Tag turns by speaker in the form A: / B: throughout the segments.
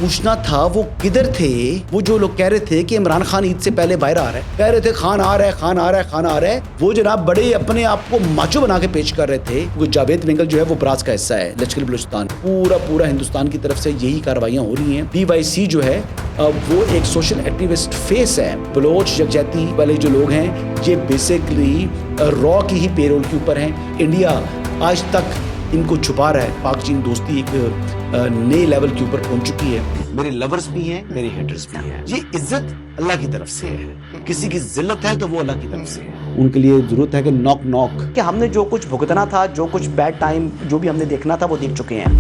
A: पूछना था वो किधर थे, वो जो लोग कह रहे थे कि इमरान खान ईद से पहले बाहर आ रहा है, कह रहे थे खान आ रहा है, खान आ रहा है, खान आ रहा है, वो जनाब बड़े अपने आप को माचो बना के पेश कर रहे थे। क्योंकि जावेद वेंगल जो है वो ब्रास का हिस्सा है लश्कर बलूचिस्तान, पूरा हिंदुस्तान की तरफ से यही कार्रवाइयां हो रही हैं। PYC जो है वो एक सोशल एक्टिविस्ट फेस है। बलोच यकजहती वाले जो लोग हैं ये बेसिकली रॉ की ही पेरोल के ऊपर हैं। इंडिया आज तक इनको छुपा रहा है। पाक चीन दोस्ती एक नए लेवल के ऊपर पहुंच चुकी है। मेरे लवर्स भी हैं, मेरे हेटर्स भी हैं। ये इज्जत अल्लाह की तरफ से है, किसी की जिल्लत है तो वो अल्लाह की तरफ से है। उनके लिए जरूरत है कि नॉक नॉक
B: कि हमने जो कुछ भुगतना था, जो कुछ बैड टाइम जो भी हमने देखना था वो देख चुके हैं।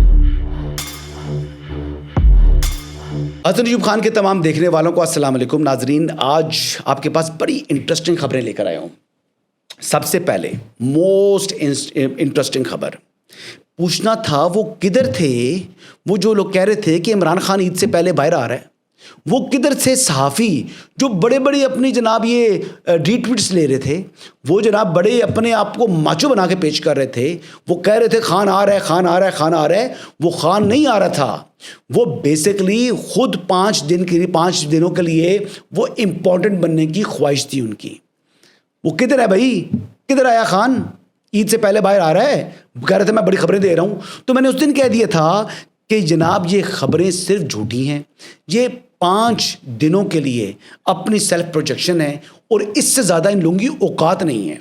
A: हसन अयूब खान के तमाम देखने वालों को अस्सलाम वालेकुम नाजरीन। आज आपके पास बड़ी इंटरेस्टिंग खबरें लेकर आया हूँ। सबसे पहले मोस्ट इंटरेस्टिंग खबर, पूछना था वो किधर थे, वो जो लोग कह रहे थे कि इमरान खान ईद से पहले बाहर आ रहा है, वो किधर से सहाफ़ी जो बड़े बड़े अपनी जनाब ये रीट्वीट्स ले रहे थे, वो जनाब बड़े अपने आप को माचो बना के पेश कर रहे थे। वो कह रहे थे खान आ रहा है, खान आ रहा है, खान आ रहा है। वो खान नहीं आ रहा था, वो बेसिकली खुद 5 दिनों के लिए वो इम्पोर्टेंट बनने की ख्वाहिश थी उनकी। वो किधर है भाई, किधर आया खान, ईद से पहले बाहर आ रहा है, कह रहे थे मैं बड़ी खबरें दे रहा हूँ। तो मैंने उस दिन कह दिया था कि जनाब ये खबरें सिर्फ झूठी हैं, ये 5 दिनों के लिए अपनी सेल्फ प्रोजेक्शन है और इससे ज़्यादा इन लोगों की औकात नहीं है।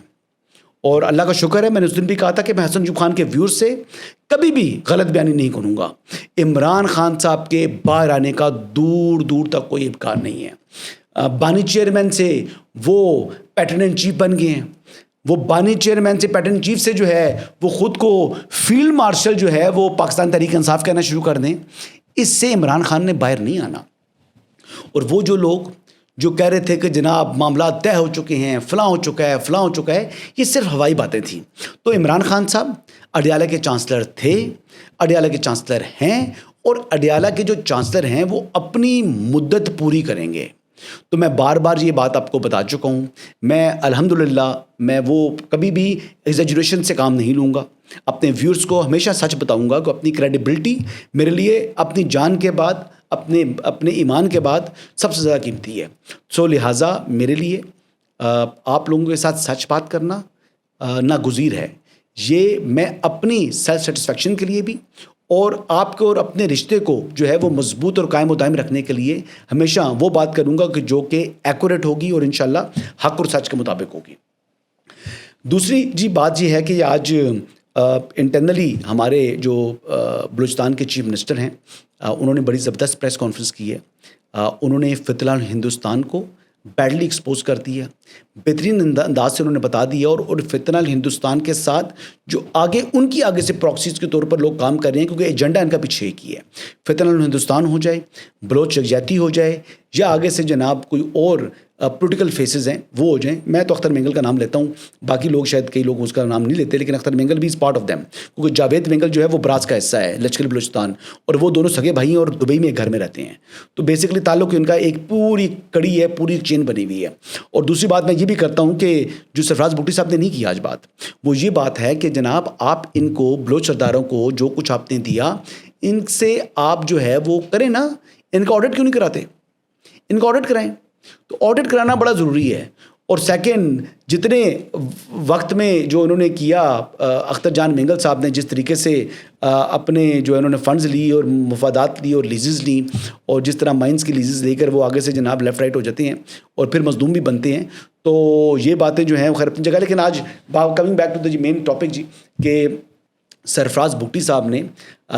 A: और अल्लाह का शुक्र है, मैंने उस दिन भी कहा था कि मैं हसन अयूब खान के व्यूअर्स से कभी भी गलत बयानी नहीं करूँगा। इमरान खान साहब के बाहर आने का दूर दूर तक कोई इम्कान नहीं है। बानी चेयरमैन से वो पैटर्न इन चीफ बन गए हैं। वो बानी चेयरमैन से पैटर्न चीफ से जो है वो ख़ुद को फील्ड मार्शल जो है वो पाकिस्तान तहरीक इंसाफ कहना शुरू कर दें। इससे इमरान खान ने बाहर नहीं आना। और वो जो लोग जो कह रहे थे कि जनाब मामला तय हो चुके हैं, फ़लाँ हो चुका है, फ़लाँ हो चुका है, ये सिर्फ हवाई बातें थी। तो इमरान खान साहब अडियाला के चांसलर थे, अडियाला के चांसलर हैं, और अडियाला के जो चांसलर हैं वो अपनी मुद्दत पूरी करेंगे। तो मैं बार बार ये बात आपको बता चुका हूँ। मैं अल्हम्दुलिल्लाह मैं वो कभी भी एग्जैजरेशन से काम नहीं लूँगा। अपने व्यूअर्स को हमेशा सच बताऊँगा कि अपनी क्रेडिबिलिटी मेरे लिए अपनी जान के बाद, अपने ईमान के बाद सबसे ज़्यादा कीमती है। सो लिहाजा मेरे लिए आप लोगों के साथ सच बात करना नागुज़ीर है। ये मैं अपनी सेल्फ सेटिस्फेक्शन के लिए भी और आपके और अपने रिश्ते को जो है वो मजबूत और कायम दायम रखने के लिए हमेशा वो बात करूँगा कि जो कि एक्यूरेट होगी और इंशाल्लाह हक़ और सच के मुताबिक होगी। दूसरी बात ये है कि आज इंटरनली हमारे जो बलूचिस्तान के चीफ मिनिस्टर हैं उन्होंने बड़ी ज़बरदस्त प्रेस कॉन्फ्रेंस की है। उन्होंने फितनाल हिंदुस्तान को बैडली एक्सपोज कर दिया, बेहतरीन अंदाज से उन्होंने बता दिया। और फितनाल हिंदुस्तान के साथ जो उनकी आगे से प्रॉक्सीज़ के तौर पर लोग काम कर रहे हैं, क्योंकि एजेंडा इनका पीछे एक ही है। फितनाल हिंदुस्तान हो जाए, बलोच यकजहती हो जाए, या आगे से जनाब कोई और पॉलिटिकल फेसेस हैं वो हो जाएं। मैं तो अख्तर मेंगल का नाम लेता हूँ, बाकी लोग शायद कई लोग उसका नाम नहीं लेते, लेकिन अख्तर मेंगल भी इज़ पार्ट ऑफ देम। क्योंकि जावेद वेंगल जो है वो ब्रास का हिस्सा है लश्कर बलूचिस्तान, और वो दोनों सगे भाई हैं और दुबई में एक घर में रहते हैं। तो बेसिकली ताल्लुक़ उनका एक पूरी कड़ी है, पूरी चेन बनी हुई है। और दूसरी बात मैं ये भी करता हूँ कि जो सरफराज भुट्टी साहब ने नहीं की आज बात, वो ये बात है कि जनाब आप इनको बलोच सरदारों को जो कुछ आपने दिया, इनसे आप जो है वो करें ना, इनका ऑडिट क्यों नहीं कराते, इनका ऑडिट कराएं। तो ऑडिट कराना बड़ा ज़रूरी है। और सेकंड, जितने वक्त में जो उन्होंने किया, अख्तर जान मेंगल साहब ने जिस तरीके से अपने जो उन्होंने फ़ंड्स ली और मुफादात ली और लीज़ेज़ ली, और जिस तरह माइंस की लीज़ेज़ लेकर वो आगे से जनाब लेफ़्ट राइट हो जाते हैं और फिर मज़लूम भी बनते हैं, तो ये बातें जो हैं वो खैर अपनी जगह। लेकिन आज coming back to the main topic जी, कि सरफराज भुट्टी साहब ने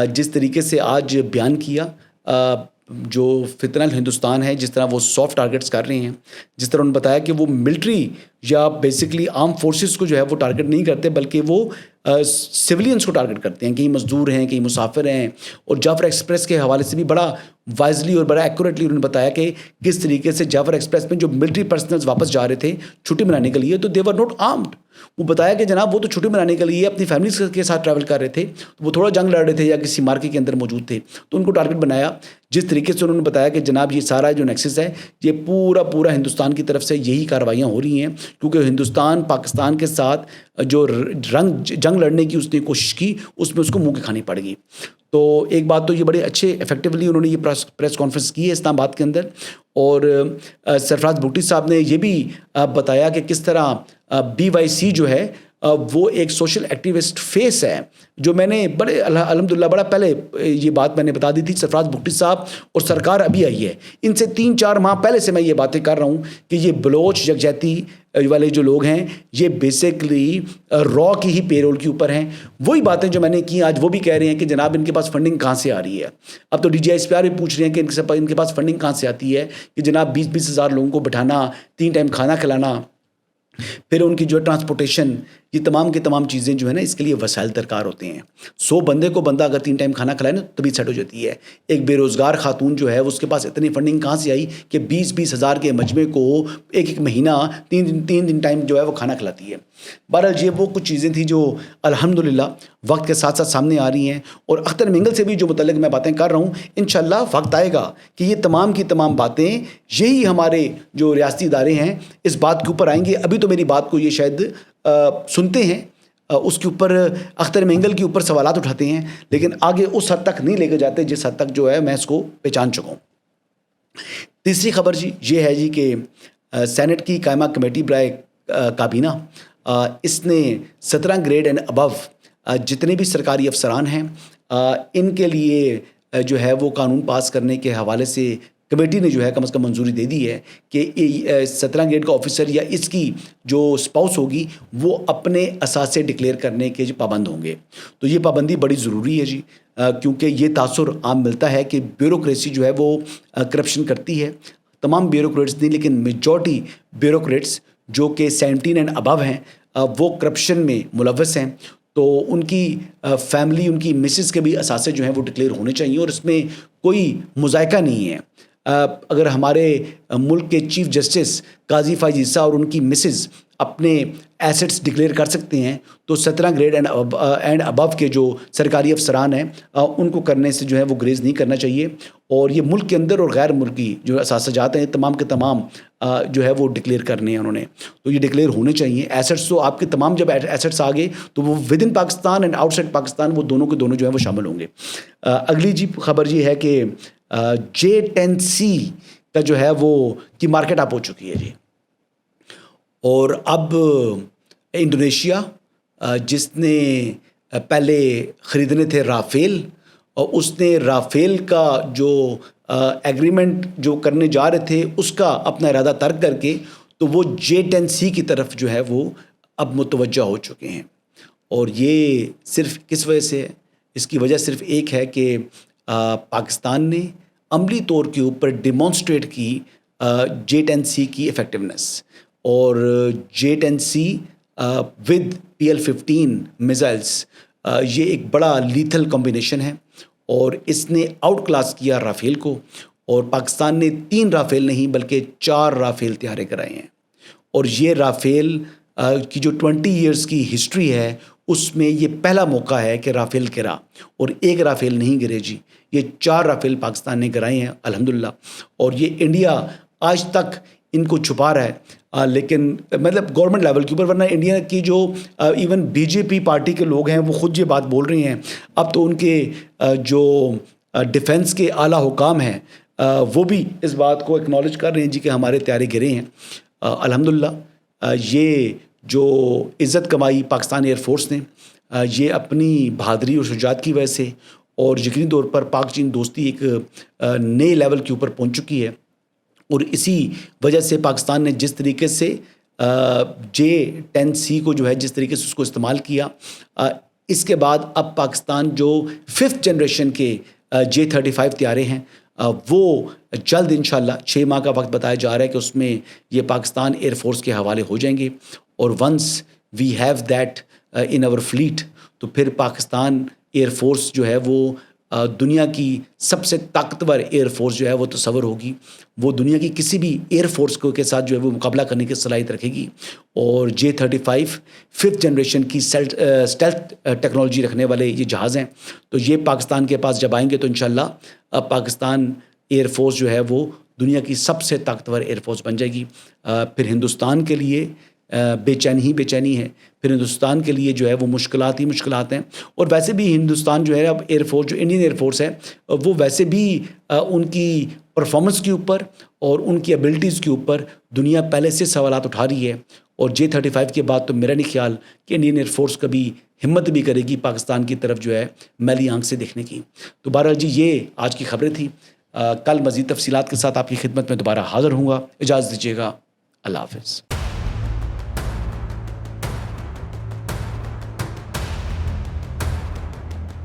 A: जिस तरीके से आज बयान किया, जो फितनाल हिंदुस्तान है, जिस तरह वो सॉफ्ट टारगेट्स कर रहे हैं, जिस तरह उन्होंने बताया कि वो मिलिट्री या बेसिकली आर्म फोर्सेस को जो है वो टारगेट नहीं करते, बल्कि वो सिविलियंस को टारगेट करते हैं। कहीं मजदूर हैं, कहीं मुसाफिर हैं। और जाफर एक्सप्रेस के हवाले से भी बड़ा वाइजली और बड़ा एक्यूरेटली उन्होंने बताया कि किस तरीके से जाफर एक्सप्रेस में जो मिलिट्री पर्सनल्स वापस जा रहे थे छुट्टी मनाने के लिए, तो दे वर नॉट आर्म्ड। वो बताया कि जनाब वो तो छुट्टी मनाने के लिए अपनी फैमिली के साथ ट्रैवल कर रहे थे, तो वो थोड़ा जंग लड़ रहे थे या किसी मार्के के अंदर मौजूद थे, तो उनको टारगेट बनाया। जिस तरीके से उन्होंने बताया कि जनाब ये सारा जो नेक्सस है, ये पूरा हिंदुस्तान की तरफ से यही कार्रवाइयाँ हो रही हैं, क्योंकि हिंदुस्तान पाकिस्तान के साथ जो जंग लड़ने की उसने कोशिश की, उसमें उसको मुँह की खानी पड़ गई। تو ایک بات تو یہ بڑے اچھے ایفیکٹولی انہوں نے یہ پریس کانفرنس کی ہے اسلام آباد کے اندر، اور سرفراز بھٹی صاحب نے یہ بھی بتایا کہ کس طرح BYC جو ہے وہ ایک سوشل ایکٹیوسٹ فیس ہے، جو میں نے بڑے الحمدللہ بڑا پہلے یہ بات میں نے بتا دی تھی. سرفراز بھٹی صاحب اور سرکار ابھی آئی ہے، ان سے 3-4 ماہ پہلے سے میں یہ باتیں کر رہا ہوں کہ یہ بلوچ یکجہتی والے جو لوگ ہیں یہ بیسکلی را کی ہی پے رول کے اوپر ہیں. وہی باتیں جو میں نے کی آج وہ بھی کہہ رہے ہیں کہ جناب ان کے پاس فنڈنگ کہاں سے آ رہی ہے. اب تو DGI بھی پوچھ رہے ہیں کہ ان کے پاس فنڈنگ کہاں سے آتی ہے کہ جناب 20-20 ہزار لوگوں کو بٹھانا، 3 ٹائم کھانا کھلانا، پھر ان کی جو ٹرانسپورٹیشن، یہ تمام کی تمام چیزیں جو ہے نا اس کے لیے وسائل درکار ہوتے ہیں. 100 بندے کو بندہ اگر 3 ٹائم کھانا کھلائے نا تبھی سیٹ ہو جاتی ہے. ایک بے روزگار خاتون جو ہے اس کے پاس اتنی فنڈنگ کہاں سے آئی کہ 20-20 ہزار کے مجمع کو ایک مہینہ 3 دن ٹائم جو ہے وہ کھانا کھلاتی ہے. بہرحال یہ وہ کچھ چیزیں تھیں جو الحمدللہ وقت کے ساتھ ساتھ سامنے آ رہی ہیں. اور اختر مینگل سے بھی جو متعلق میں باتیں کر رہا ہوں، انشاءاللہ وقت آئے گا کہ یہ تمام کی تمام باتیں یہی ہمارے جو ریاستی ادارے ہیں اس بات کے اوپر آئیں گے. ابھی تو میری بات کو یہ شاید سنتے ہیں، اس کے اوپر اختر مینگل کے اوپر سوالات اٹھاتے ہیں، لیکن آگے اس حد تک نہیں لے کے جاتے جس حد تک جو ہے میں اس کو پہچان چکا ہوں. تیسری خبر جی یہ ہے جی کہ سینٹ کی قائمہ کمیٹی برائے کابینہ اس نے 17 گریڈ اینڈ ابو جتنے بھی سرکاری افسران ہیں ان کے لیے جو ہے وہ قانون پاس کرنے کے حوالے سے کمیٹی نے جو ہے کم از کم منظوری دے دی ہے کہ 17 گریڈ کا آفیسر یا اس کی جو اسپاؤس ہوگی وہ اپنے اثاثے ڈکلیئر کرنے کے پابند ہوں گے. تو یہ پابندی بڑی ضروری ہے جی، کیونکہ یہ تاثر عام ملتا ہے کہ بیوروکریسی جو ہے وہ کرپشن کرتی ہے. تمام بیوروکریٹس نہیں لیکن میجورٹی بیوروکریٹس جو کہ 17 اینڈ ابو ہیں وہ کرپشن میں ملوث ہیں. تو ان کی فیملی، ان کی مسز کے بھی اثاثے جو ہیں وہ ڈکلیئر ہونے چاہیے اور اس میں کوئی مذائقہ نہیں ہے. اگر ہمارے ملک کے چیف جسٹس قاضی فائز عیسیٰ اور ان کی مسز اپنے ایسٹس ڈکلیئر کر سکتے ہیں تو 17 گریڈ اینڈ ابو کے جو سرکاری افسران ہیں ان کو کرنے سے جو ہے وہ گریز نہیں کرنا چاہیے. اور یہ ملک کے اندر اور غیر ملکی جو اثاثات ہیں تمام کے تمام جو ہے وہ ڈکلیئر کرنے ہیں انہوں نے، تو یہ ڈکلیئر ہونے چاہیے. ایسٹس تو آپ کے تمام جب ایسٹس آ گئے تو وہ with in Pakistan and out side Pakistan وہ دونوں کے دونوں جو ہے وہ شامل ہوں گے. اگلی جی خبر یہ ہے کہ J10C کا جو ہے وہ کی مارکیٹ اپ ہو چکی ہے جی. اور اب انڈونیشیا جس نے پہلے خریدنے تھے رافیل، اور اس نے رافیل کا جو ایگریمنٹ جو کرنے جا رہے تھے اس کا اپنا ارادہ ترک کر کے تو وہ J10C کی طرف جو ہے وہ اب متوجہ ہو چکے ہیں. اور یہ صرف کس وجہ سے ہے؟ اس کی وجہ صرف ایک ہے کہ پاکستان نے عملی طور کے اوپر ڈیمانسٹریٹ کی J10C کی ایفیکٹونیس. اور J10C ود PL-15 میزائلس یہ ایک بڑا لیتھل کمبینیشن ہے اور اس نے آؤٹ کلاس کیا رافیل کو. اور پاکستان نے 3 رافیل نہیں بلکہ 4 رافیل تیارے کرائے ہیں. اور یہ رافیل کی جو 20 ایئرس کی ہسٹری ہے اس میں یہ پہلا موقع ہے کہ رافیل گرا، اور ایک رافیل نہیں گرے جی، یہ 4 رافیل پاکستان نے گرائے ہیں الحمدللہ. اور یہ انڈیا آج تک ان کو چھپا رہا ہے، لیکن مطلب گورنمنٹ لیول کے اوپر، ورنہ انڈیا کی جو ایون BJP پارٹی کے لوگ ہیں وہ خود یہ بات بول رہے ہیں. اب تو ان کے جو ڈیفنس کے اعلیٰ حکام ہیں وہ بھی اس بات کو اکنالج کر رہے ہیں جی کہ ہمارے تیارے گرے ہیں. الحمدللہ یہ جو عزت کمائی پاکستان ایئر فورس نے یہ اپنی بہادری اور شجاعت کی وجہ سے، اور یقینی طور پر پاک چین دوستی ایک نئے لیول کے اوپر پہنچ چکی ہے. اور اسی وجہ سے پاکستان نے جس طریقے سے J10C کو جو ہے جس طریقے سے اس کو استعمال کیا، اس کے بعد اب پاکستان جو 5th جنریشن کے J35 طیارے ہیں وہ جلد انشاءاللہ 6 ماہ کا وقت بتایا جا رہا ہے کہ اس میں یہ پاکستان ایئر فورس کے حوالے ہو جائیں گے. اور once we have that in our flat تو پھر پاکستان ایئر فورس جو ہے وہ دنیا کی سب سے طاقتور ایئر فورس جو ہے وہ تصور ہوگی. وہ دنیا کی کسی بھی ایئر فورس کو کے ساتھ جو ہے وہ مقابلہ کرنے کی صلاحیت رکھے گی. اور J35 5th جنریشن کی اسٹیلتھ ٹیکنالوجی رکھنے والے یہ جہاز ہیں. تو یہ پاکستان کے پاس جب آئیں گے تو انشاءاللہ پاکستان ایئر فورس جو ہے وہ دنیا کی سب سے طاقتور ایئر فورس بن جائے گی. پھر ہندوستان کے لیے بے چینی ہے. پھر ہندوستان کے لیے جو ہے وہ مشکلات ہی مشکلات ہیں. اور ویسے بھی ہندوستان جو ہے اب ایئر فورس جو انڈین ایئر فورس ہے وہ ویسے بھی ان کی پرفارمنس کے اوپر اور ان کی ایبلٹیز کے اوپر دنیا پہلے سے سوالات اٹھا رہی ہے. اور J-35 کے بعد تو میرا نہیں خیال کہ انڈین ایئر فورس کبھی ہمت بھی کرے گی پاکستان کی طرف جو ہے میلی آنکھ سے دیکھنے کی. تو بہرحال جی یہ آج کی خبریں تھیں. کل مزید تفصیلات کے ساتھ آپ کی خدمت میں دوبارہ حاضر ہوں گا. اجازت دیجیے گا. اللہ حافظ.